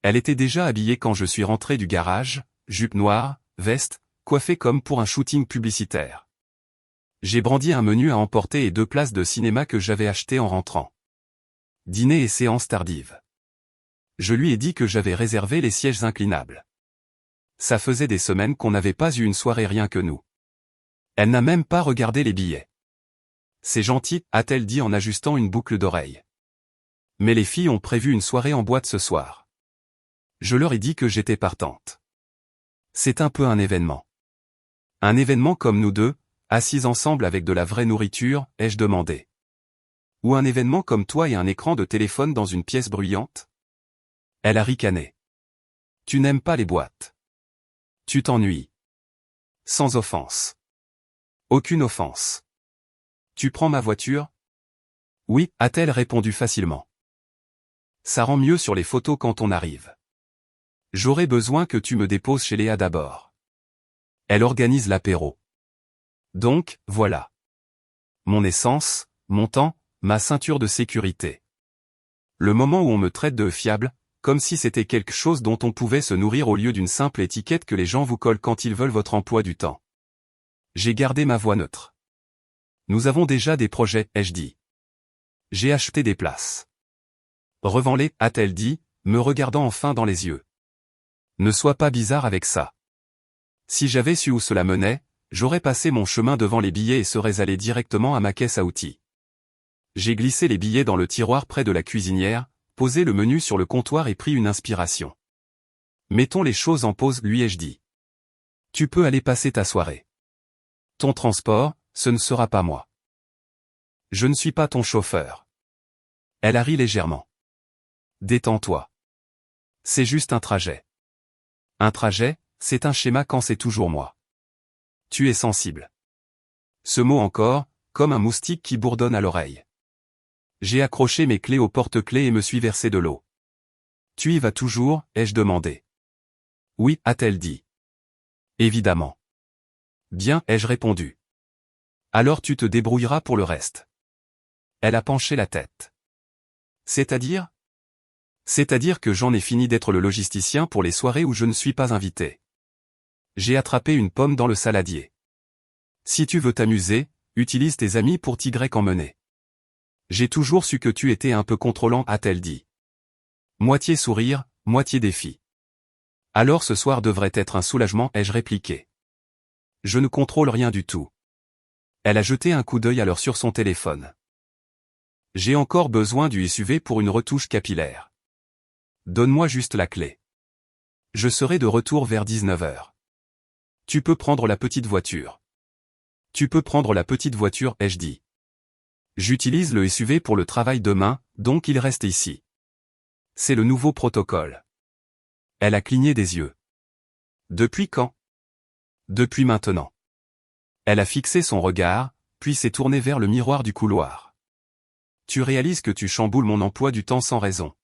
Elle était déjà habillée quand je suis rentré du garage, jupe noire, veste, coiffée comme pour un shooting publicitaire. J'ai brandi un menu à emporter et 2 places de cinéma que j'avais achetées en rentrant. Dîner et séance tardive. Je lui ai dit que j'avais réservé les sièges inclinables. Ça faisait des semaines qu'on n'avait pas eu une soirée rien que nous. Elle n'a même pas regardé les billets. C'est gentil, a-t-elle dit en ajustant une boucle d'oreille. Mais les filles ont prévu une soirée en boîte ce soir. Je leur ai dit que j'étais partante. C'est un peu un événement. Un événement comme nous deux, assis ensemble avec de la vraie nourriture, ai-je demandé. Ou un événement comme toi et un écran de téléphone dans une pièce bruyante? Elle a ricané. Tu n'aimes pas les boîtes. Tu t'ennuies. Sans offense. Aucune offense. Tu prends ma voiture? Oui, a-t-elle répondu facilement. Ça rend mieux sur les photos quand on arrive. J'aurais besoin que tu me déposes chez Léa d'abord. Elle organise l'apéro. Donc, voilà. Mon essence, mon temps, ma ceinture de sécurité. Le moment où on me traite de fiable, comme si c'était quelque chose dont on pouvait se nourrir au lieu d'une simple étiquette que les gens vous collent quand ils veulent votre emploi du temps. J'ai gardé ma voix neutre. Nous avons déjà des projets, ai-je dit. J'ai acheté des places. Revends-les, a-t-elle dit, me regardant enfin dans les yeux. Ne sois pas bizarre avec ça. Si j'avais su où cela menait, j'aurais passé mon chemin devant les billets et serais allé directement à ma caisse à outils. J'ai glissé les billets dans le tiroir près de la cuisinière, posé le menu sur le comptoir et pris une inspiration. Mettons les choses en pause, lui ai-je dit. Tu peux aller passer ta soirée. Ton transport, ce ne sera pas moi. Je ne suis pas ton chauffeur. Elle a ri légèrement. Détends-toi. C'est juste un trajet. Un trajet, c'est un schéma quand c'est toujours moi. Tu es sensible. Ce mot encore, comme un moustique qui bourdonne à l'oreille. J'ai accroché mes clés au porte-clés et me suis versé de l'eau. Tu y vas toujours, ai-je demandé. Oui, a-t-elle dit. Évidemment. Bien, ai-je répondu. Alors tu te débrouilleras pour le reste. Elle a penché la tête. C'est-à-dire? C'est-à-dire que j'en ai fini d'être le logisticien pour les soirées où je ne suis pas invité. J'ai attrapé une pomme dans le saladier. Si tu veux t'amuser, utilise tes amis pour t'y emmener. J'ai toujours su que tu étais un peu contrôlant, a-t-elle dit. Moitié sourire, moitié défi. Alors ce soir devrait être un soulagement, ai-je répliqué. Je ne contrôle rien du tout. Elle a jeté un coup d'œil alors sur son téléphone. J'ai encore besoin du SUV pour une retouche capillaire. Donne-moi juste la clé. Je serai de retour vers 19h. Tu peux prendre la petite voiture. Tu peux prendre la petite voiture, ai-je dit. J'utilise le SUV pour le travail demain, donc il reste ici. C'est le nouveau protocole. Elle a cligné des yeux. Depuis quand? Depuis maintenant. Elle a fixé son regard, puis s'est tournée vers le miroir du couloir. Tu réalises que tu chamboules mon emploi du temps sans raison.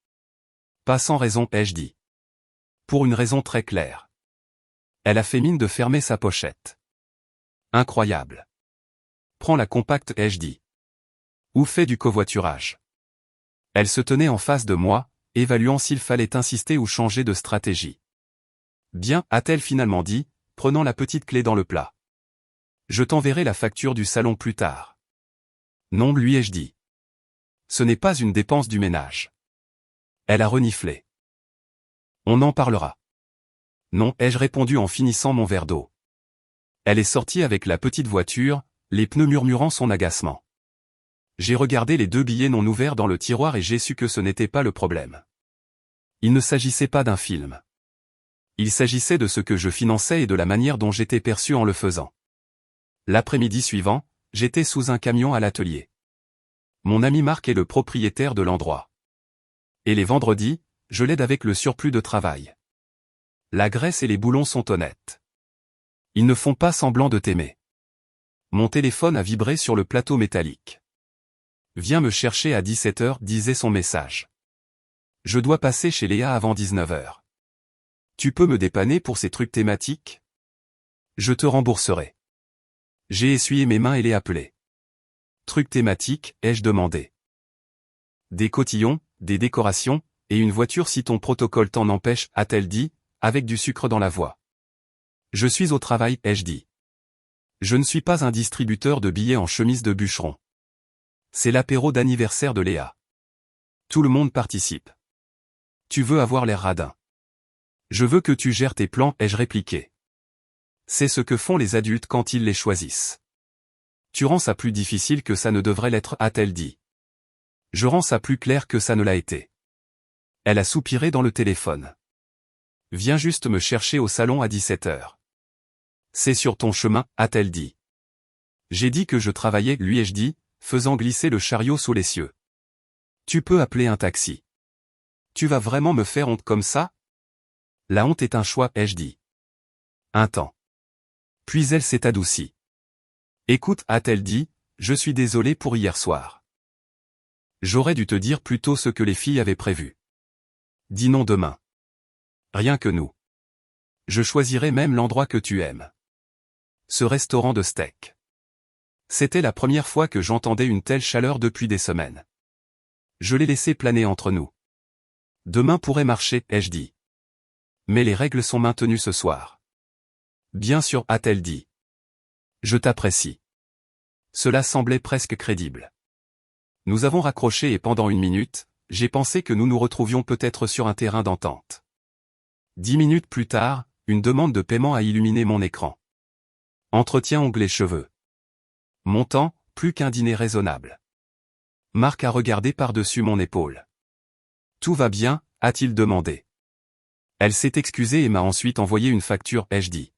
Pas sans raison, ai-je dit. Pour une raison très claire. Elle a fait mine de fermer sa pochette. Incroyable. Prends la compacte, ai-je dit. Ou fais du covoiturage. Elle se tenait en face de moi, évaluant s'il fallait insister ou changer de stratégie. Bien, a-t-elle finalement dit, prenant la petite clé dans le plat. Je t'enverrai la facture du salon plus tard. Non, lui ai-je dit. Ce n'est pas une dépense du ménage. Elle a reniflé. On en parlera. Non, ai-je répondu en finissant mon verre d'eau. Elle est sortie avec la petite voiture, les pneus murmurant son agacement. J'ai regardé les 2 billets non ouverts dans le tiroir et j'ai su que ce n'était pas le problème. Il ne s'agissait pas d'un film. Il s'agissait de ce que je finançais et de la manière dont j'étais perçu en le faisant. L'après-midi suivant, j'étais sous un camion à l'atelier. Mon ami Marc est le propriétaire de l'endroit. Et les vendredis, je l'aide avec le surplus de travail. La graisse et les boulons sont honnêtes. Ils ne font pas semblant de t'aimer. Mon téléphone a vibré sur le plateau métallique. Viens me chercher à 17h, disait son message. Je dois passer chez Léa avant 19h. Tu peux me dépanner pour ces trucs thématiques? Je te rembourserai. J'ai essuyé mes mains et l'ai appelé. Trucs thématiques, ai-je demandé. Des cotillons, des décorations, et une voiture si ton protocole t'en empêche, a-t-elle dit, avec du sucre dans la voix. Je suis au travail, ai-je dit. Je ne suis pas un distributeur de billets en chemise de bûcheron. C'est l'apéro d'anniversaire de Léa. Tout le monde participe. Tu veux avoir l'air radin. Je veux que tu gères tes plans, ai-je répliqué. C'est ce que font les adultes quand ils les choisissent. Tu rends ça plus difficile que ça ne devrait l'être, a-t-elle dit. Je rends ça plus clair que ça ne l'a été. Elle a soupiré dans le téléphone. Viens juste me chercher au salon à 17h. C'est sur ton chemin, a-t-elle dit. J'ai dit que je travaillais, lui ai-je dit, faisant glisser le chariot sous les cieux. Tu peux appeler un taxi. Tu vas vraiment me faire honte comme ça? La honte est un choix, ai-je dit. Un temps. Puis elle s'est adoucie. Écoute, a-t-elle dit, je suis désolée pour hier soir. J'aurais dû te dire plus tôt ce que les filles avaient prévu. Dis non demain. Rien que nous. Je choisirai même l'endroit que tu aimes. Ce restaurant de steak. C'était la première fois que j'entendais une telle chaleur depuis des semaines. Je l'ai laissé planer entre nous. Demain pourrait marcher, ai-je dit. Mais les règles sont maintenues ce soir. Bien sûr, a-t-elle dit. Je t'apprécie. Cela semblait presque crédible. Nous avons raccroché et pendant 1 minute, j'ai pensé que nous nous retrouvions peut-être sur un terrain d'entente. 10 minutes plus tard, une demande de paiement a illuminé mon écran. Entretien onglet cheveux. Montant, plus qu'un dîner raisonnable. Marc a regardé par-dessus mon épaule. Tout va bien, a-t-il demandé. Elle s'est excusée et m'a ensuite envoyé une facture, ai-je dit.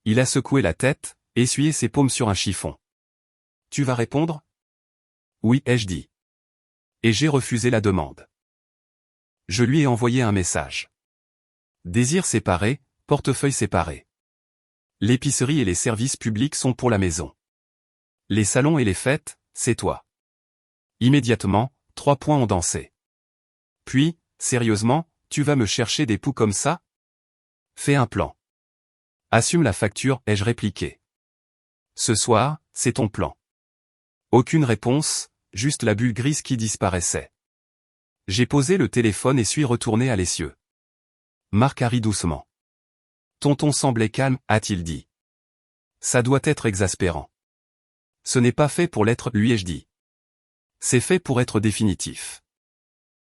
Il a secoué la tête, essuyé ses paumes sur un chiffon. Tu vas répondre? Oui, ai-je dit. Et j'ai refusé la demande. Je lui ai envoyé un message. Désir séparé, portefeuille séparé. L'épicerie et les services publics sont pour la maison. Les salons et les fêtes, c'est toi. Immédiatement, 3 points ont dansé. Puis, sérieusement, tu vas me chercher des poux comme ça? Fais un plan. Assume la facture, ai-je répliqué. Ce soir, c'est ton plan. Aucune réponse, juste la bulle grise qui disparaissait. J'ai posé le téléphone et suis retourné à l'essieu. Marc a ri doucement. Tonton semblait calme, a-t-il dit. Ça doit être exaspérant. Ce n'est pas fait pour l'être, lui ai-je dit. C'est fait pour être définitif.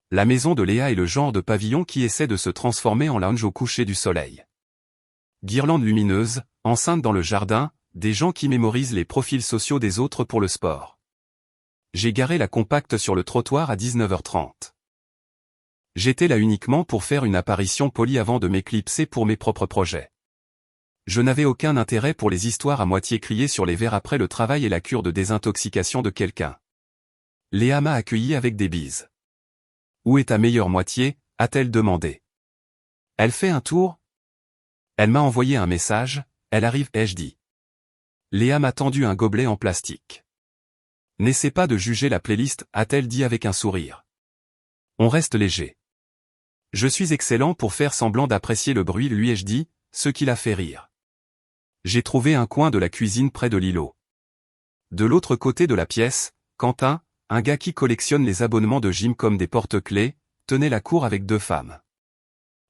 La maison de Léa est le genre de pavillon qui essaie de se transformer en lounge au coucher du soleil. Guirlandes lumineuses, enceintes dans le jardin, des gens qui mémorisent les profils sociaux des autres pour le sport. J'ai garé la compacte sur le trottoir à 19h30. J'étais là uniquement pour faire une apparition polie avant de m'éclipser pour mes propres projets. Je n'avais aucun intérêt pour les histoires à moitié criées sur les verres après le travail et la cure de désintoxication de quelqu'un. Léa m'a accueilli avec des bises. Où est ta meilleure moitié, a-t-elle demandé. Elle fait un tour? Elle m'a envoyé un message, elle arrive, ai-je dit. Léa m'a tendu un gobelet en plastique. N'essaie pas de juger la playlist, a-t-elle dit avec un sourire. On reste léger. Je suis excellent pour faire semblant d'apprécier le bruit, lui ai-je dit, ce qui l'a fait rire. J'ai trouvé un coin de la cuisine près de l'îlot. De l'autre côté de la pièce, Quentin, un gars qui collectionne les abonnements de gym comme des porte-clés, tenait la cour avec 2 femmes.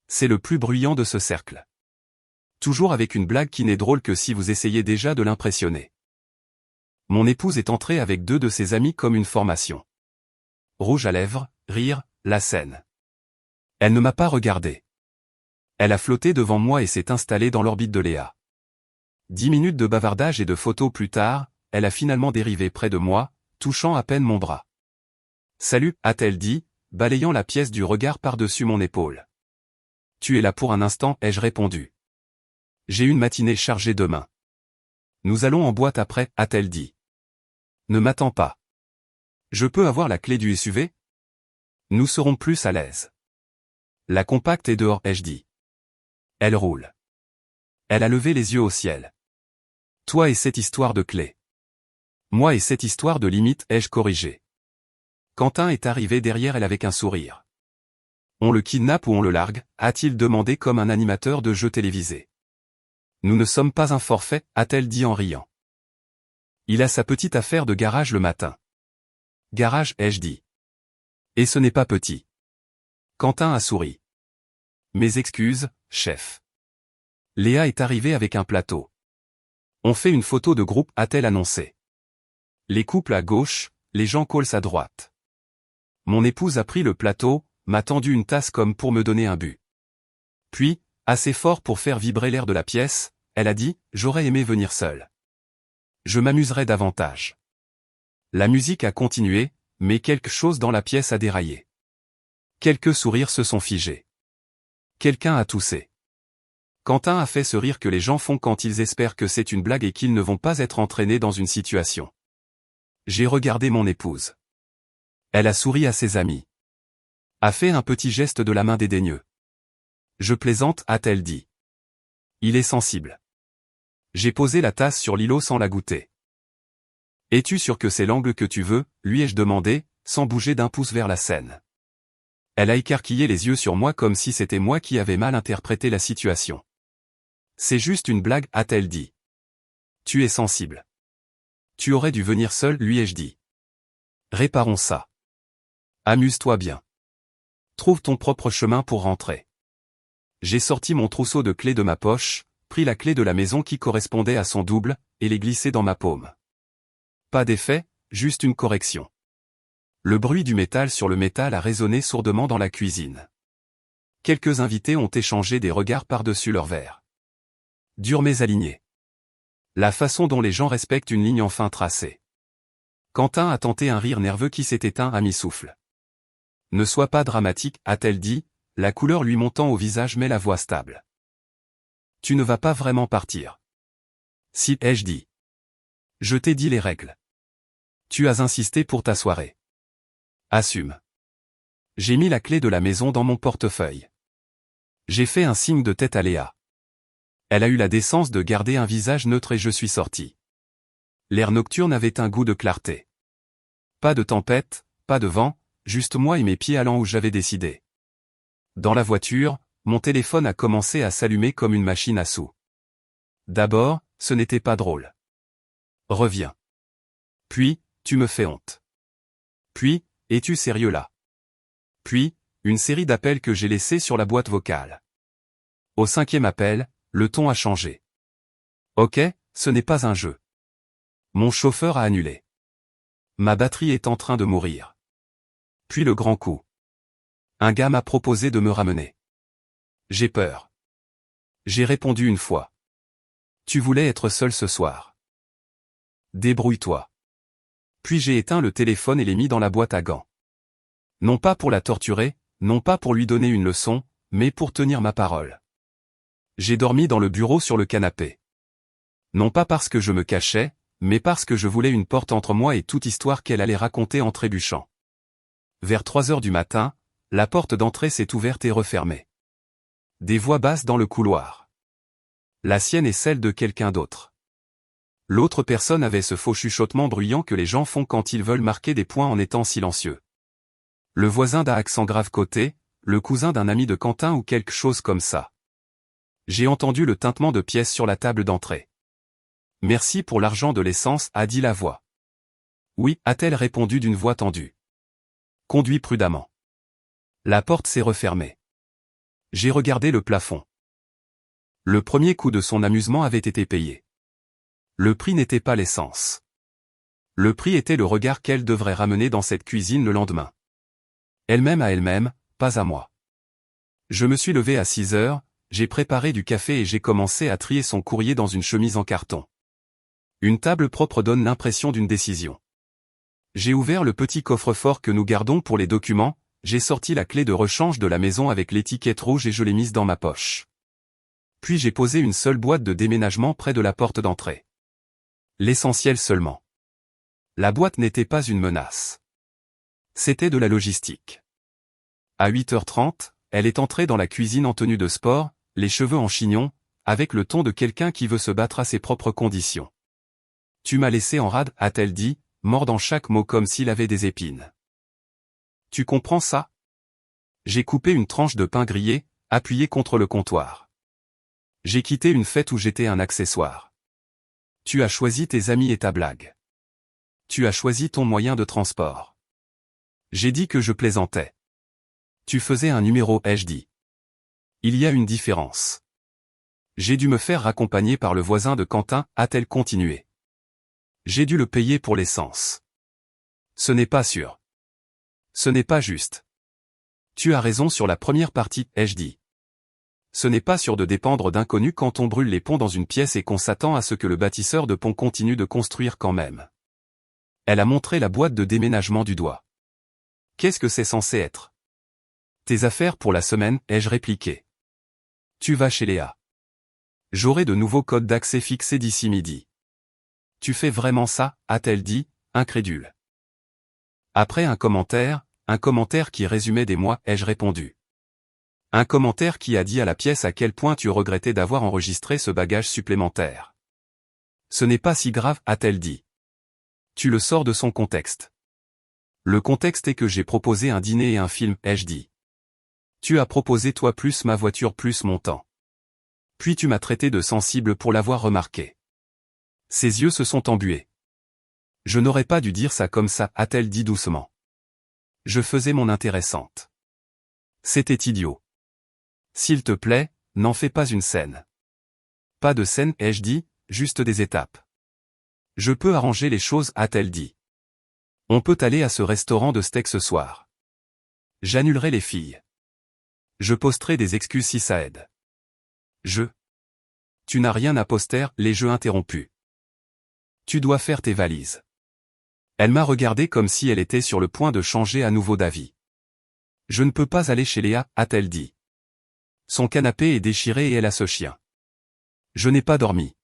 C'est le plus bruyant de ce cercle. Toujours avec une blague qui n'est drôle que si vous essayez déjà de l'impressionner. Mon épouse est entrée avec 2 de ses amis comme une formation. Rouge à lèvres, rire, la scène. Elle ne m'a pas regardé. Elle a flotté devant moi et s'est installée dans l'orbite de Léa. 10 minutes de bavardage et de photos plus tard, elle a finalement dérivé près de moi, touchant à peine mon bras. Salut, a-t-elle dit, balayant la pièce du regard par-dessus mon épaule. Tu es là pour un instant, ai-je répondu. J'ai une matinée chargée demain. Nous allons en boîte après, a-t-elle dit. Ne m'attends pas. Je peux avoir la clé du SUV? Nous serons plus à l'aise. La compacte est dehors, ai-je dit. Elle roule. Elle a levé les yeux au ciel. Toi et cette histoire de clé. Moi et cette histoire de limite, ai-je corrigé. Quentin est arrivé derrière elle avec un sourire. On le kidnappe ou on le largue, a-t-il demandé comme un animateur de jeu télévisé. Nous ne sommes pas un forfait, a-t-elle dit en riant. Il a sa petite affaire de garage le matin. Garage, ai-je dit. Et ce n'est pas petit. Quentin a souri. Mes excuses, chef. Léa est arrivée avec un plateau. On fait une photo de groupe, a-t-elle annoncé. Les couples à gauche, les gens calls à droite. Mon épouse a pris le plateau, m'a tendu une tasse comme pour me donner un but. Puis, assez fort pour faire vibrer l'air de la pièce, elle a dit, j'aurais aimé venir seule. Je m'amuserais davantage. La musique a continué, mais quelque chose dans la pièce a déraillé. Quelques sourires se sont figés. Quelqu'un a toussé. Quentin a fait ce rire que les gens font quand ils espèrent que c'est une blague et qu'ils ne vont pas être entraînés dans une situation. J'ai regardé mon épouse. Elle a souri à ses amis. A fait un petit geste de la main dédaigneux. Je plaisante, a-t-elle dit. Il est sensible. J'ai posé la tasse sur l'îlot sans la goûter. Es-tu sûr que c'est l'angle que tu veux, lui ai-je demandé, sans bouger d'un pouce vers la scène. Elle a écarquillé les yeux sur moi comme si c'était moi qui avais mal interprété la situation. C'est juste une blague, a-t-elle dit. Tu es sensible. Tu aurais dû venir seul, lui ai-je dit. Réparons ça. Amuse-toi bien. Trouve ton propre chemin pour rentrer. J'ai sorti mon trousseau de clés de ma poche, pris la clé de la maison qui correspondait à son double, et l'ai glissée dans ma paume. Pas d'effet, juste une correction. Le bruit du métal sur le métal a résonné sourdement dans la cuisine. Quelques invités ont échangé des regards par-dessus leur verre. Dur mais aligné. La façon dont les gens respectent une ligne enfin tracée. Quentin a tenté un rire nerveux qui s'est éteint à mi-souffle. Ne sois pas dramatique, a-t-elle dit, la couleur lui montant au visage mais la voix stable. Tu ne vas pas vraiment partir. Si, ai-je dit. Je t'ai dit les règles. Tu as insisté pour ta soirée. Assume. J'ai mis la clé de la maison dans mon portefeuille. J'ai fait un signe de tête à Léa. Elle a eu la décence de garder un visage neutre et je suis sorti. L'air nocturne avait un goût de clarté. Pas de tempête, pas de vent, juste moi et mes pieds allant où j'avais décidé. Dans la voiture, mon téléphone a commencé à s'allumer comme une machine à sous. D'abord, ce n'était pas drôle. Reviens. Puis, tu me fais honte. Puis, es-tu sérieux là? Puis, une série d'appels que j'ai laissés sur la boîte vocale. Au 5e appel, le ton a changé. Ok, ce n'est pas un jeu. Mon chauffeur a annulé. Ma batterie est en train de mourir. Puis le grand coup. Un gars m'a proposé de me ramener. J'ai peur. J'ai répondu une fois. Tu voulais être seul ce soir. Débrouille-toi. Puis j'ai éteint le téléphone et l'ai mis dans la boîte à gants. Non pas pour la torturer, non pas pour lui donner une leçon, mais pour tenir ma parole. J'ai dormi dans le bureau sur le canapé. Non pas parce que je me cachais, mais parce que je voulais une porte entre moi et toute histoire qu'elle allait raconter en trébuchant. Vers 3 heures du matin, la porte d'entrée s'est ouverte et refermée. Des voix basses dans le couloir. La sienne et celle de quelqu'un d'autre. L'autre personne avait ce faux chuchotement bruyant que les gens font quand ils veulent marquer des points en étant silencieux. Le voisin d'un accent grave côté, le cousin d'un ami de Quentin ou quelque chose comme ça. J'ai entendu le tintement de pièces sur la table d'entrée. Merci pour l'argent de l'essence, a dit la voix. Oui, a-t-elle répondu d'une voix tendue. Conduis prudemment. La porte s'est refermée. J'ai regardé le plafond. Le premier coup de son amusement avait été payé. Le prix n'était pas l'essence. Le prix était le regard qu'elle devrait ramener dans cette cuisine le lendemain. Elle-même à elle-même, pas à moi. Je me suis levé à 6 heures, j'ai préparé du café et j'ai commencé à trier son courrier dans une chemise en carton. Une table propre donne l'impression d'une décision. J'ai ouvert le petit coffre-fort que nous gardons pour les documents, j'ai sorti la clé de rechange de la maison avec l'étiquette rouge et je l'ai mise dans ma poche. Puis j'ai posé une seule boîte de déménagement près de la porte d'entrée. L'essentiel seulement. La boîte n'était pas une menace. C'était de la logistique. À 8h30, elle est entrée dans la cuisine en tenue de sport, les cheveux en chignon, avec le ton de quelqu'un qui veut se battre à ses propres conditions. Tu m'as laissé en rade, a-t-elle dit, mordant chaque mot comme s'il avait des épines. Tu comprends ça? J'ai coupé une tranche de pain grillé, appuyé contre le comptoir. J'ai quitté une fête où j'étais un accessoire. Tu as choisi tes amis et ta blague. Tu as choisi ton moyen de transport. J'ai dit que je plaisantais. Tu faisais un numéro, ai-je dit. Il y a une différence. J'ai dû me faire raccompagner par le voisin de Quentin, a-t-elle continué. J'ai dû le payer pour l'essence. Ce n'est pas sûr. Ce n'est pas juste. Tu as raison sur la première partie, ai-je dit. Ce n'est pas sûr de dépendre d'inconnus quand on brûle les ponts dans une pièce et qu'on s'attend à ce que le bâtisseur de pont continue de construire quand même. Elle a montré la boîte de déménagement du doigt. Qu'est-ce que c'est censé être? Tes affaires pour la semaine, ai-je répliqué. Tu vas chez Léa. J'aurai de nouveaux codes d'accès fixés d'ici midi. Tu fais vraiment ça, a-t-elle dit, incrédule. Après un commentaire qui résumait des mois, ai-je répondu. Un commentaire qui a dit à la pièce à quel point tu regrettais d'avoir enregistré ce bagage supplémentaire. Ce n'est pas si grave, a-t-elle dit. Tu le sors de son contexte. Le contexte est que j'ai proposé un dîner et un film, ai-je dit. Tu as proposé toi plus ma voiture plus mon temps. Puis tu m'as traité de sensible pour l'avoir remarqué. Ses yeux se sont embués. Je n'aurais pas dû dire ça comme ça, a-t-elle dit doucement. Je faisais mon intéressante. C'était idiot. S'il te plaît, n'en fais pas une scène. Pas de scène, ai-je dit, juste des étapes. Je peux arranger les choses, a-t-elle dit. On peut aller à ce restaurant de steak ce soir. J'annulerai les filles. Je posterai des excuses si ça aide. Tu n'as rien à poster, les jeux interrompus. Tu dois faire tes valises. Elle m'a regardé comme si elle était sur le point de changer à nouveau d'avis. Je ne peux pas aller chez Léa, a-t-elle dit. Son canapé est déchiré et elle a ce chien. Je n'ai pas dormi.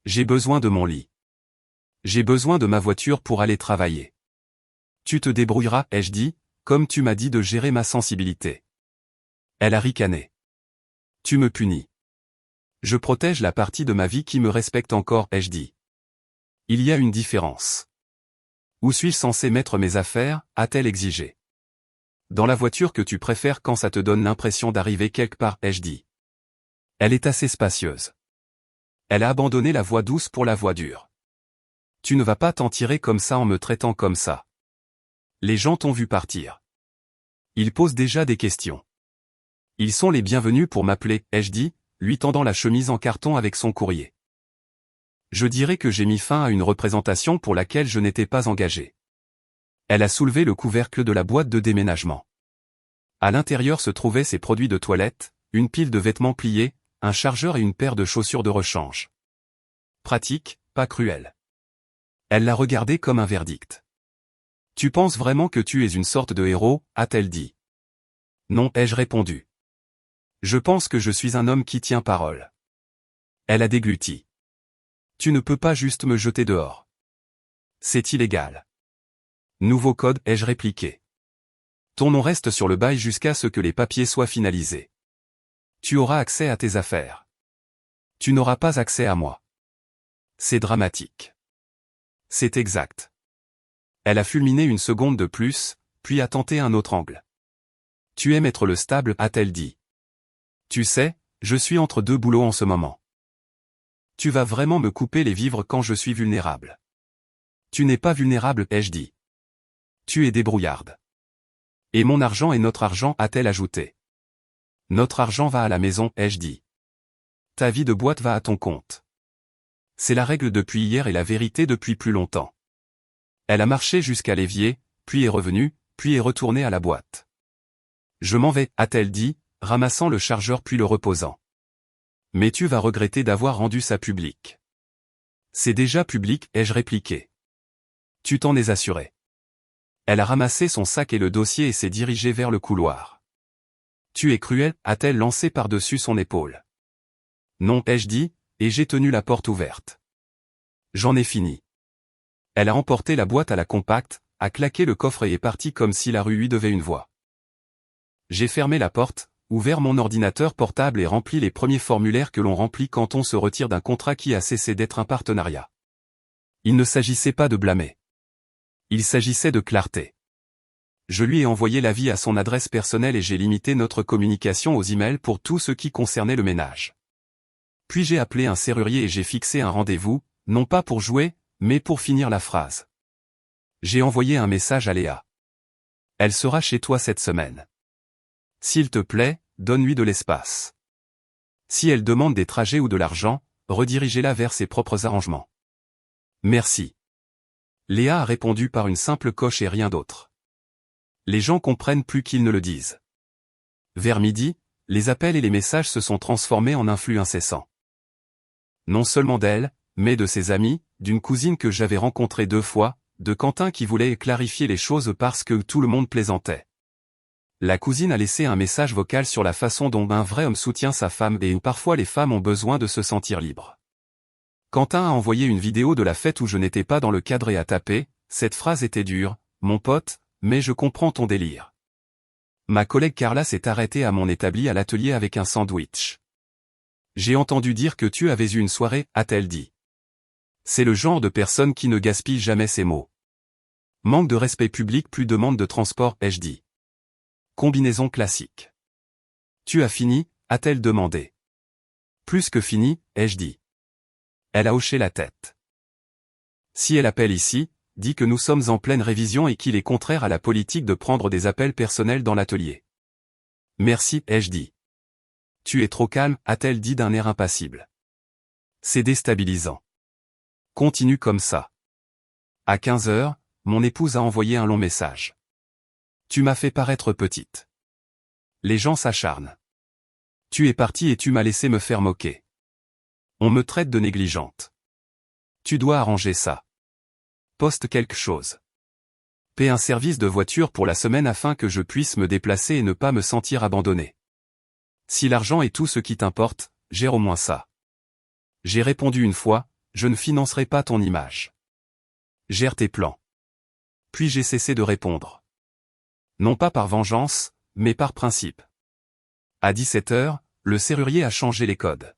J'ai besoin de mon lit. J'ai besoin de ma voiture pour aller travailler. Tu te débrouilleras, ai-je dit, comme tu m'as dit de gérer ma sensibilité. Elle a ricané. Tu me punis. Je protège la partie de ma vie qui me respecte encore, ai-je dit. Il y a une différence. Où suis-je censé mettre mes affaires, a-t-elle exigé. Dans la voiture que tu préfères quand ça te donne l'impression d'arriver quelque part, ai-je dit. Elle est assez spacieuse. Elle a abandonné la voix douce pour la voix dure. Tu ne vas pas t'en tirer comme ça en me traitant comme ça. Les gens t'ont vu partir. Ils posent déjà des questions. Ils sont les bienvenus pour m'appeler, ai-je dit, lui tendant la chemise en carton avec son courrier. Je dirais que j'ai mis fin à une représentation pour laquelle je n'étais pas engagé. Elle a soulevé le couvercle de la boîte de déménagement. À l'intérieur se trouvaient ses produits de toilette, une pile de vêtements pliés, un chargeur et une paire de chaussures de rechange. Pratique, pas cruel. Elle l'a regardé comme un verdict. Tu penses vraiment que tu es une sorte de héros, a-t-elle dit. Non, ai-je répondu. Je pense que je suis un homme qui tient parole. Elle a dégluti. Tu ne peux pas juste me jeter dehors. C'est illégal. Nouveau code, ai-je répliqué. Ton nom reste sur le bail jusqu'à ce que les papiers soient finalisés. Tu auras accès à tes affaires. Tu n'auras pas accès à moi. C'est dramatique. C'est exact. Elle a fulminé une seconde de plus, puis a tenté un autre angle. Tu aimes être le stable, a-t-elle dit. Tu sais, je suis entre deux boulots en ce moment. Tu vas vraiment me couper les vivres quand je suis vulnérable. Tu n'es pas vulnérable, ai-je dit. Tu es débrouillarde. Et mon argent est notre argent, a-t-elle ajouté. Notre argent va à la maison, ai-je dit. Ta vie de boîte va à ton compte. C'est la règle depuis hier et la vérité depuis plus longtemps. Elle a marché jusqu'à l'évier, puis est revenue, puis est retournée à la boîte. Je m'en vais, a-t-elle dit, ramassant le chargeur puis le reposant. Mais tu vas regretter d'avoir rendu ça public. C'est déjà public, ai-je répliqué. Tu t'en es assuré. Elle a ramassé son sac et le dossier et s'est dirigée vers le couloir. Tu es cruel, a-t-elle lancé par-dessus son épaule. Non, ai-je dit, et j'ai tenu la porte ouverte. J'en ai fini. Elle a emporté la boîte à la compacte, a claqué le coffre et est partie comme si la rue lui devait une voix. J'ai fermé la porte, ouvert mon ordinateur portable et rempli les premiers formulaires que l'on remplit quand on se retire d'un contrat qui a cessé d'être un partenariat. Il ne s'agissait pas de blâmer. Il s'agissait de clarté. Je lui ai envoyé l'avis à son adresse personnelle et j'ai limité notre communication aux emails pour tout ce qui concernait le ménage. Puis j'ai appelé un serrurier et j'ai fixé un rendez-vous, non pas pour jouer, mais pour finir la phrase. J'ai envoyé un message à Léa. Elle sera chez toi cette semaine. S'il te plaît, donne-lui de l'espace. Si elle demande des trajets ou de l'argent, redirigez-la vers ses propres arrangements. Merci. Léa a répondu par une simple coche et rien d'autre. Les gens comprennent plus qu'ils ne le disent. Vers midi, les appels et les messages se sont transformés en un flux incessant. Non seulement d'elle, mais de ses amis, d'une cousine que j'avais rencontrée 2 fois, de Quentin qui voulait clarifier les choses parce que tout le monde plaisantait. La cousine a laissé un message vocal sur la façon dont un vrai homme soutient sa femme et où parfois les femmes ont besoin de se sentir libres. Quentin a envoyé une vidéo de la fête où je n'étais pas dans le cadre et a tapé, cette phrase était dure, mon pote, mais je comprends ton délire. Ma collègue Carla s'est arrêtée à mon établi à l'atelier avec un sandwich. J'ai entendu dire que tu avais eu une soirée, a-t-elle dit. C'est le genre de personne qui ne gaspille jamais ses mots. Manque de respect public plus demande de transport, ai-je dit. Combinaison classique. Tu as fini, a-t-elle demandé. Plus que fini, ai-je dit. Elle a hoché la tête. Si elle appelle ici, dit que nous sommes en pleine révision et qu'il est contraire à la politique de prendre des appels personnels dans l'atelier. Merci, ai-je dit. Tu es trop calme, a-t-elle dit d'un air impassible. C'est déstabilisant. Continue comme ça. À 15 heures, mon épouse a envoyé un long message. Tu m'as fait paraître petite. Les gens s'acharnent. Tu es partie et tu m'as laissé me faire moquer. On me traite de négligente. Tu dois arranger ça. Poste quelque chose. Paie un service de voiture pour la semaine afin que je puisse me déplacer et ne pas me sentir abandonné. Si l'argent est tout ce qui t'importe, gère au moins ça. J'ai répondu une fois, je ne financerai pas ton image. Gère tes plans. Puis j'ai cessé de répondre. Non pas par vengeance, mais par principe. À 17 heures, le serrurier a changé les codes.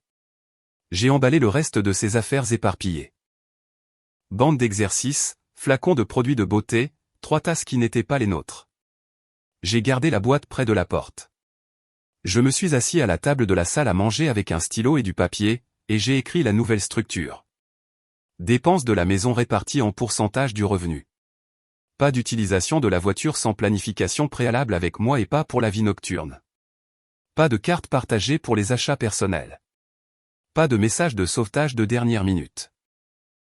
J'ai emballé le reste de ses affaires éparpillées. Bande d'exercices, flacons de produits de beauté, 3 tasses qui n'étaient pas les nôtres. J'ai gardé la boîte près de la porte. Je me suis assis à la table de la salle à manger avec un stylo et du papier, et j'ai écrit la nouvelle structure. Dépenses de la maison réparties en pourcentage du revenu. Pas d'utilisation de la voiture sans planification préalable avec moi et pas pour la vie nocturne. Pas de carte partagée pour les achats personnels. Pas de message de sauvetage de dernière minute.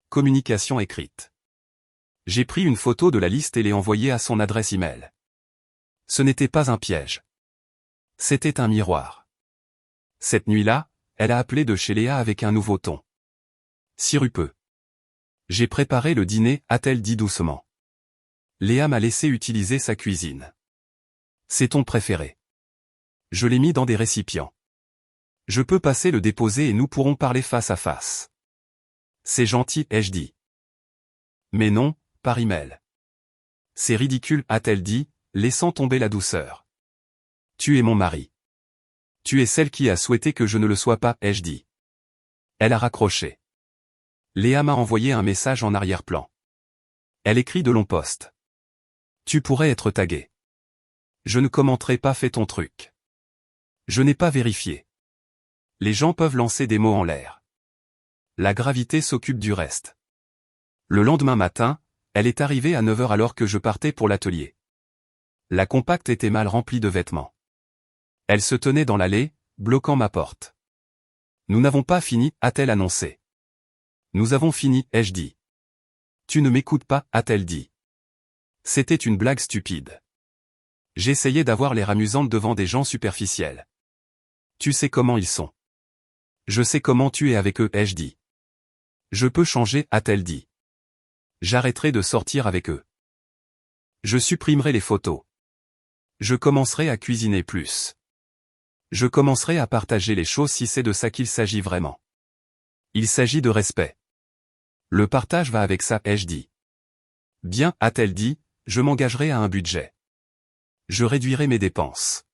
Communication écrite. J'ai pris une photo de la liste et l'ai envoyée à son adresse email. Ce n'était pas un piège. C'était un miroir. Cette nuit-là, elle a appelé de chez Léa avec un nouveau ton. Sirupeux. J'ai préparé le dîner, a-t-elle dit doucement. Léa m'a laissé utiliser sa cuisine. C'est ton préféré. Je l'ai mis dans des récipients. Je peux passer le déposer et nous pourrons parler face à face. C'est gentil, ai-je dit. Mais non, par email. C'est ridicule, a-t-elle dit, laissant tomber la douceur. Tu es mon mari. Tu es celle qui a souhaité que je ne le sois pas, ai-je dit. Elle a raccroché. Léa m'a envoyé un message en arrière-plan. Elle écrit de longs posts. Tu pourrais être tagué. Je ne commenterai pas, fais ton truc. Je n'ai pas vérifié. Les gens peuvent lancer des mots en l'air. La gravité s'occupe du reste. Le lendemain matin, elle est arrivée à 9 heures alors que je partais pour l'atelier. La compacte était mal remplie de vêtements. Elle se tenait dans l'allée, bloquant ma porte. Nous n'avons pas fini, a-t-elle annoncé. Nous avons fini, ai-je dit. Tu ne m'écoutes pas, a-t-elle dit. C'était une blague stupide. J'essayais d'avoir l'air amusante devant des gens superficiels. Tu sais comment ils sont. Je sais comment tu es avec eux, ai-je dit. Je peux changer, a-t-elle dit. J'arrêterai de sortir avec eux. Je supprimerai les photos. Je commencerai à cuisiner plus. Je commencerai à partager les choses si c'est de ça qu'il s'agit vraiment. Il s'agit de respect. Le partage va avec ça, ai-je dit. Bien, a-t-elle dit, je m'engagerai à un budget. Je réduirai mes dépenses.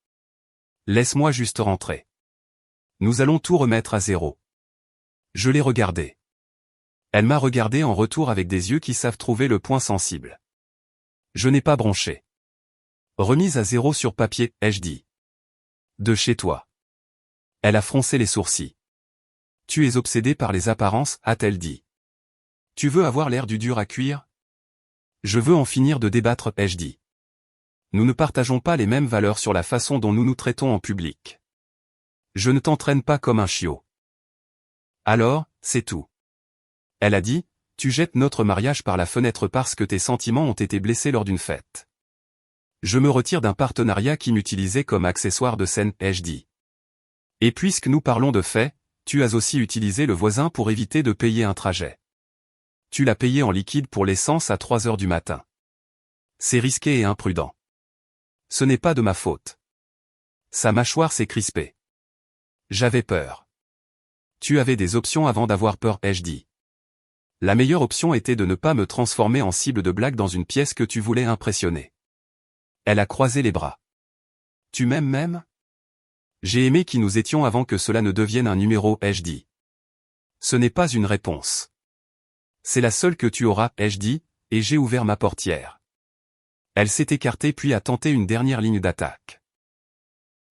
Laisse-moi juste rentrer. Nous allons tout remettre à zéro. Je l'ai regardée. Elle m'a regardé en retour avec des yeux qui savent trouver le point sensible. Je n'ai pas bronché. Remise à zéro sur papier, ai-je dit. De chez toi. Elle a froncé les sourcils. Tu es obsédé par les apparences, a-t-elle dit. Tu veux avoir l'air du dur à cuire? Je veux en finir de débattre, ai-je dit. Nous ne partageons pas les mêmes valeurs sur la façon dont nous nous traitons en public. Je ne t'entraîne pas comme un chiot. Alors, c'est tout. Elle a dit, tu jettes notre mariage par la fenêtre parce que tes sentiments ont été blessés lors d'une fête. Je me retire d'un partenariat qui m'utilisait comme accessoire de scène, ai-je dit. Et puisque nous parlons de faits, tu as aussi utilisé le voisin pour éviter de payer un trajet. Tu l'as payé en liquide pour l'essence à 3 heures du matin. C'est risqué et imprudent. Ce n'est pas de ma faute. Sa mâchoire s'est crispée. J'avais peur. Tu avais des options avant d'avoir peur, ai-je dit. La meilleure option était de ne pas me transformer en cible de blague dans une pièce que tu voulais impressionner. Elle a croisé les bras. Tu m'aimes même? J'ai aimé qui nous étions avant que cela ne devienne un numéro, ai-je dit. Ce n'est pas une réponse. C'est la seule que tu auras, ai-je dit, et j'ai ouvert ma portière. Elle s'est écartée puis a tenté une dernière ligne d'attaque.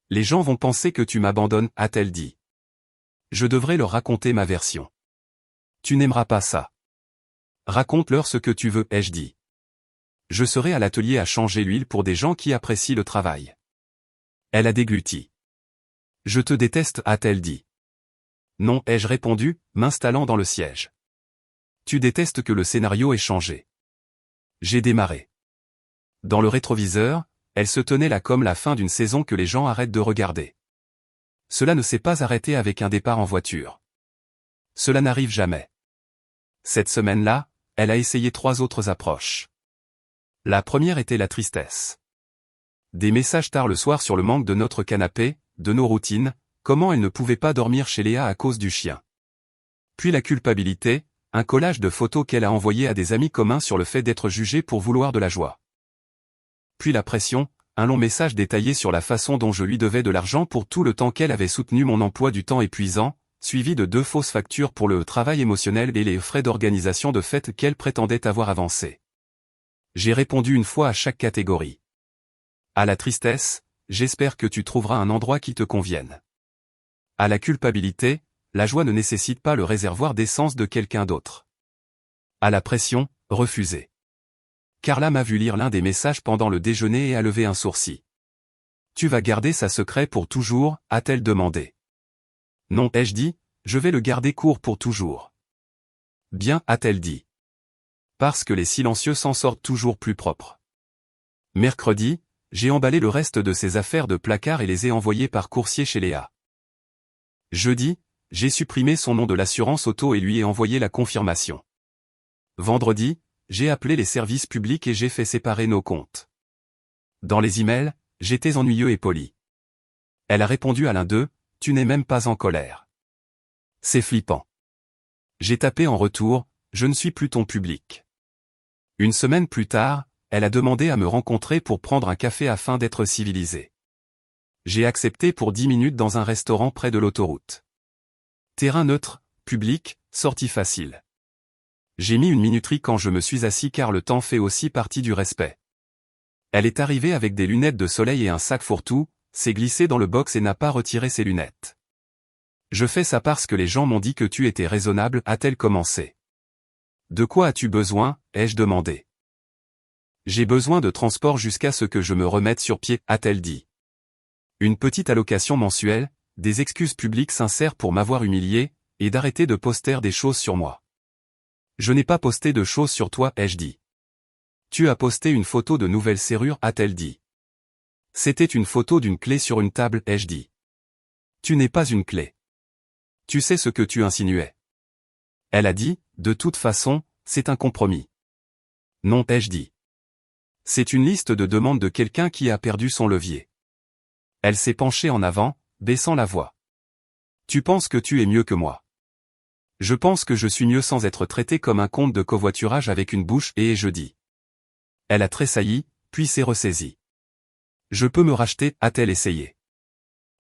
Les gens vont penser que tu m'abandonnes, a-t-elle dit. Je devrais leur raconter ma version. Tu n'aimeras pas ça. Raconte-leur ce que tu veux, ai-je dit. Je serai à l'atelier à changer l'huile pour des gens qui apprécient le travail. Elle a dégluti. Je te déteste, a-t-elle dit. Non, ai-je répondu, m'installant dans le siège. Tu détestes que le scénario ait changé. J'ai démarré. Dans le rétroviseur, elle se tenait là comme la fin d'une saison que les gens arrêtent de regarder. Cela ne s'est pas arrêté avec un départ en voiture. Cela n'arrive jamais. Cette semaine-là, elle a essayé 3 autres approches. La première était la tristesse. Des messages tard le soir sur le manque de notre canapé, de nos routines, comment elle ne pouvait pas dormir chez Léa à cause du chien. Puis la culpabilité, un collage de photos qu'elle a envoyées à des amis communs sur le fait d'être jugée pour vouloir de la joie. Puis la pression, un long message détaillé sur la façon dont je lui devais de l'argent pour tout le temps qu'elle avait soutenu mon emploi du temps épuisant, suivi de 2 fausses factures pour le travail émotionnel et les frais d'organisation de fête qu'elle prétendait avoir avancés. J'ai répondu une fois à chaque catégorie. À la tristesse, j'espère que tu trouveras un endroit qui te convienne. À la culpabilité, la joie ne nécessite pas le réservoir d'essence de quelqu'un d'autre. À la pression, refuser. Carla m'a vu lire l'un des messages pendant le déjeuner et a levé un sourcil. Tu vas garder ça secret pour toujours, a-t-elle demandé. Non, ai-je dit, je vais le garder court pour toujours. Bien, a-t-elle dit. Parce que les silencieux s'en sortent toujours plus propres. Mercredi, j'ai emballé le reste de ses affaires de placard et les ai envoyées par coursier chez Léa. Jeudi, j'ai supprimé son nom de l'assurance auto et lui ai envoyé la confirmation. Vendredi, j'ai appelé les services publics et j'ai fait séparer nos comptes. Dans les emails, j'étais ennuyeux et poli. Elle a répondu à l'un d'eux, tu n'es même pas en colère. C'est flippant. J'ai tapé en retour, je ne suis plus ton public. Une semaine plus tard, elle a demandé à me rencontrer pour prendre un café afin d'être civilisée. J'ai accepté pour 10 minutes dans un restaurant près de l'autoroute. Terrain neutre, public, sortie facile. J'ai mis une minuterie quand je me suis assis car le temps fait aussi partie du respect. Elle est arrivée avec des lunettes de soleil et un sac fourre-tout, s'est glissée dans le box et n'a pas retiré ses lunettes. Je fais ça parce que les gens m'ont dit que tu étais raisonnable, a-t-elle commencé. De quoi as-tu besoin, ai-je demandé. J'ai besoin de transport jusqu'à ce que je me remette sur pied, a-t-elle dit. Une petite allocation mensuelle, des excuses publiques sincères pour m'avoir humilié, et d'arrêter de poster des choses sur moi. Je n'ai pas posté de choses sur toi, ai-je dit. Tu as posté une photo de nouvelle serrure, a-t-elle dit. C'était une photo d'une clé sur une table, ai-je dit. Tu n'es pas une clé. Tu sais ce que tu insinuais. Elle a dit, de toute façon, c'est un compromis. Non, ai-je dit. C'est une liste de demandes de quelqu'un qui a perdu son levier. Elle s'est penchée en avant, baissant la voix. Tu penses que tu es mieux que moi. Je pense que je suis mieux sans être traité comme un compte de covoiturage avec une bouche et je dis. Elle a tressailli, puis s'est ressaisie. Je peux me racheter, a-t-elle essayé.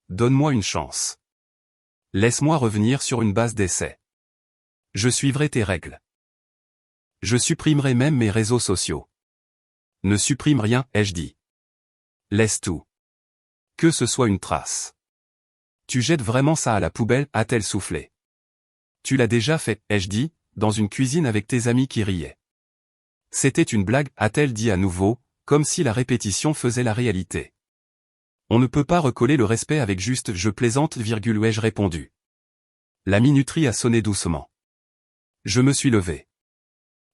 Donne-moi une chance. Laisse-moi revenir sur une base d'essai. Je suivrai tes règles. Je supprimerai même mes réseaux sociaux. Ne supprime rien, ai-je dit. Laisse tout. Que ce soit une trace. Tu jettes vraiment ça à la poubelle, a-t-elle soufflé. Tu l'as déjà fait, ai-je dit, dans une cuisine avec tes amis qui riaient. C'était une blague, a-t-elle dit à nouveau, comme si la répétition faisait la réalité. On ne peut pas recoller le respect avec juste « je plaisante », ai-je répondu. La minuterie a sonné doucement. Je me suis levé.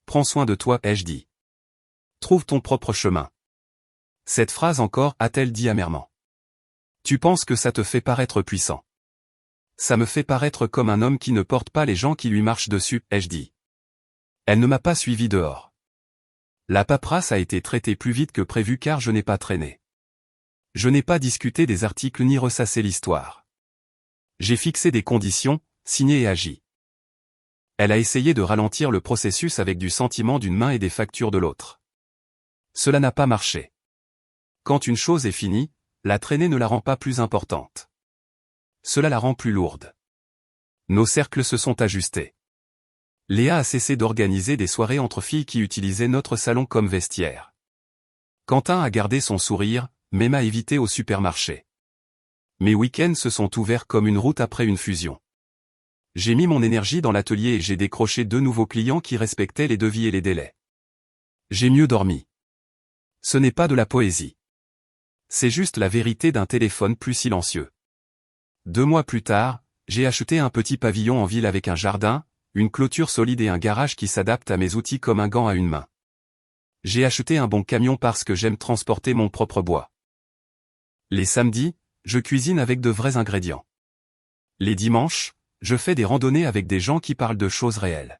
Prends soin de toi, ai-je dit. Trouve ton propre chemin. Cette phrase encore, a-t-elle dit amèrement. Tu penses que ça te fait paraître puissant. Ça me fait paraître comme un homme qui ne porte pas les gens qui lui marchent dessus, ai-je dit. Elle ne m'a pas suivi dehors. La paperasse a été traitée plus vite que prévu car je n'ai pas traîné. Je n'ai pas discuté des articles ni ressassé l'histoire. J'ai fixé des conditions, signé et agi. Elle a essayé de ralentir le processus avec du sentiment d'une main et des factures de l'autre. Cela n'a pas marché. Quand une chose est finie, la traînée ne la rend pas plus importante. Cela la rend plus lourde. Nos cercles se sont ajustés. Léa a cessé d'organiser des soirées entre filles qui utilisaient notre salon comme vestiaire. Quentin a gardé son sourire, mais m'a évité au supermarché. Mes week-ends se sont ouverts comme une route après une fusion. J'ai mis mon énergie dans l'atelier et j'ai décroché 2 nouveaux clients qui respectaient les devis et les délais. J'ai mieux dormi. Ce n'est pas de la poésie. C'est juste la vérité d'un téléphone plus silencieux. 2 mois plus tard, j'ai acheté un petit pavillon en ville avec un jardin, une clôture solide et un garage qui s'adapte à mes outils comme un gant à une main. J'ai acheté un bon camion parce que j'aime transporter mon propre bois. Les samedis, je cuisine avec de vrais ingrédients. Les dimanches, je fais des randonnées avec des gens qui parlent de choses réelles.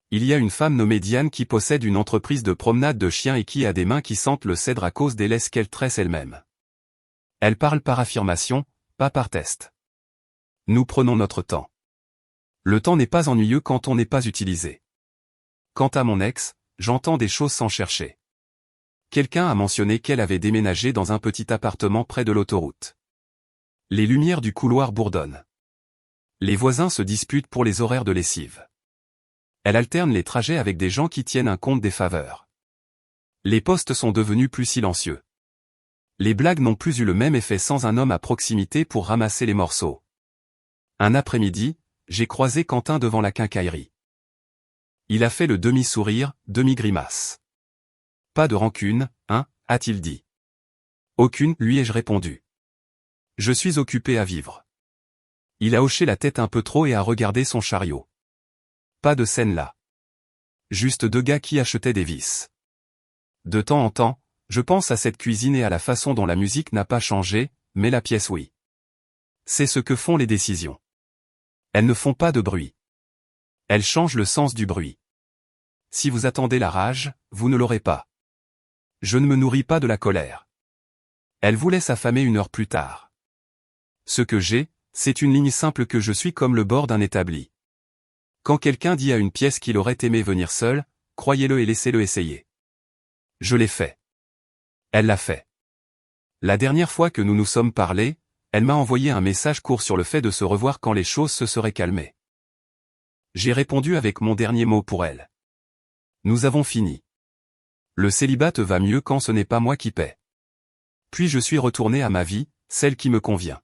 Il y a une femme nommée Diane qui possède une entreprise de promenade de chiens et qui a des mains qui sentent le cèdre à cause des laisses qu'elle tresse elle-même. Elle parle par affirmation, pas par test. Nous prenons notre temps. Le temps n'est pas ennuyeux quand on n'est pas utilisé. Quant à mon ex, j'entends des choses sans chercher. Quelqu'un a mentionné qu'elle avait déménagé dans un petit appartement près de l'autoroute. Les lumières du couloir bourdonnent. Les voisins se disputent pour les horaires de lessive. Elle alterne les trajets avec des gens qui tiennent un compte des faveurs. Les postes sont devenus plus silencieux. Les blagues n'ont plus eu le même effet sans un homme à proximité pour ramasser les morceaux. Un après-midi, j'ai croisé Quentin devant la quincaillerie. Il a fait le demi-sourire, demi-grimace. Pas de rancune, hein, a-t-il dit. Aucune, lui ai-je répondu. Je suis occupé à vivre. Il a hoché la tête un peu trop et a regardé son chariot. Pas de scène là. Juste 2 gars qui achetaient des vis. De temps en temps, je pense à cette cuisine et à la façon dont la musique n'a pas changé, mais la pièce oui. C'est ce que font les décisions. Elles ne font pas de bruit. Elles changent le sens du bruit. Si vous attendez la rage, vous ne l'aurez pas. Je ne me nourris pas de la colère. Elle vous laisse affamer 1 heure plus tard. Ce que j'ai, c'est une ligne simple que je suis comme le bord d'un établi. Quand quelqu'un dit à une pièce qu'il aurait aimé venir seul, croyez-le et laissez-le essayer. Je l'ai fait. Elle l'a fait. La dernière fois que nous nous sommes parlé, elle m'a envoyé un message court sur le fait de se revoir quand les choses se seraient calmées. J'ai répondu avec mon dernier mot pour elle. Nous avons fini. Le célibat te va mieux quand ce n'est pas moi qui paie. Puis je suis retourné à ma vie, celle qui me convient.